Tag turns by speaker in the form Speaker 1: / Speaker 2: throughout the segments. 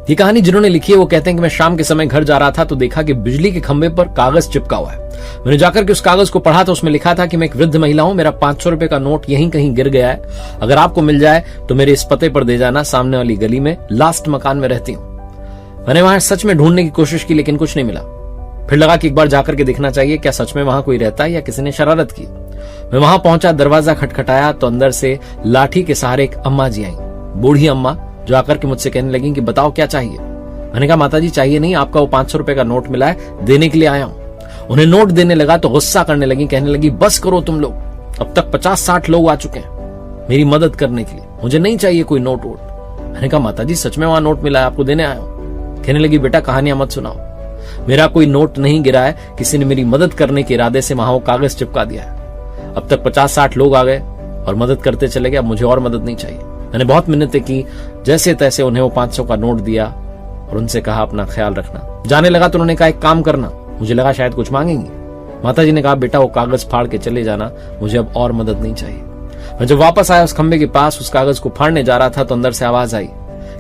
Speaker 1: ये कहानी जिन्होंने लिखी है वो कहते हैं कि मैं शाम के समय घर जा रहा था तो देखा कि बिजली के खंभे पर कागज चिपका हुआ है। मैंने जाकर के उस कागज को पढ़ा तो उसमें लिखा था कि मैं एक वृद्ध महिला हूं, मेरा 500 रुपए का नोट यहीं कहीं गिर गया है, अगर आपको मिल जाए तो मेरे इस पते पर दे जाना, सामने वाली गली में लास्ट मकान में रहती हूं। मैंने वहां सच में ढूंढने की कोशिश की लेकिन कुछ नहीं मिला। फिर लगा कि एक बार जाकर के देखना चाहिए क्या सच में वहां कोई रहता है या किसी ने शरारत की। मैं वहां पहुंचा, दरवाजा खटखटाया तो अंदर से लाठी के सहारे एक अम्मा जी आई, बूढ़ी अम्मा, जो आकर के मुझसे कहने लगी कि बताओ क्या चाहिए। मैंने कहा माताजी चाहिए नहीं, आपका वो 500 रुपए का नोट मिला है, देने के लिए आया हूं। उन्हें नोट देने लगा तो गुस्सा करने लगी, कहने लगी बस करो तुम लोग, अब तक 50-60 लोग आ चुके हैं मेरी मदद करने के लिए, मुझे नहीं चाहिए कोई नोट वोट। मैंने कहा माताजी सच में वहां नोट मिला है, आपको देने आया हूं। कहने लगी बेटा कहानियां मत सुनाओ, मेरा कोई नोट नहीं गिरा है, किसी ने मेरी मदद करने के इरादे से वहां वो कागज चिपका दिया है। अब तक 50-60 लोग आ गए और मदद करते चले गए, अब मुझे और मदद नहीं चाहिए। मैंने बहुत मिन्नतें की, जैसे तैसे उन्हें वो 500 का नोट दिया और उनसे कहा अपना ख्याल रखना। जाने लगा तो उन्होंने कहा एक काम करना, मुझे लगा शायद कुछ मांगेंगी। माताजी ने कहा बेटा वो कागज फाड़ के चले जाना, मुझे अब और मदद नहीं चाहिए। मैं जब वापस आया उस खंबे के पास उस कागज को फाड़ने जा रहा था तो अंदर से आवाज आई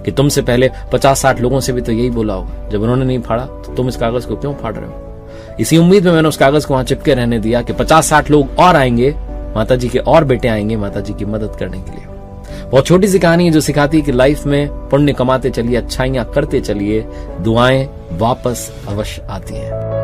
Speaker 1: कि तुमसे पहले 50-60 लोगों से भी तो यही बोला होगा, जब उन्होंने नहीं फाड़ा तो तुम इस कागज को क्यों फाड़ रहे हो। इसी उम्मीद में मैंने उस कागज को वहां चिपके रहने दिया कि 50-60 लोग और आएंगे, माताजी के और बेटे आएंगे माताजी की मदद करने के लिए। बहुत छोटी सी कहानी है जो सिखाती है कि लाइफ में पुण्य कमाते चलिए, अच्छाइयां करते चलिए, दुआएं वापस अवश्य आती हैं।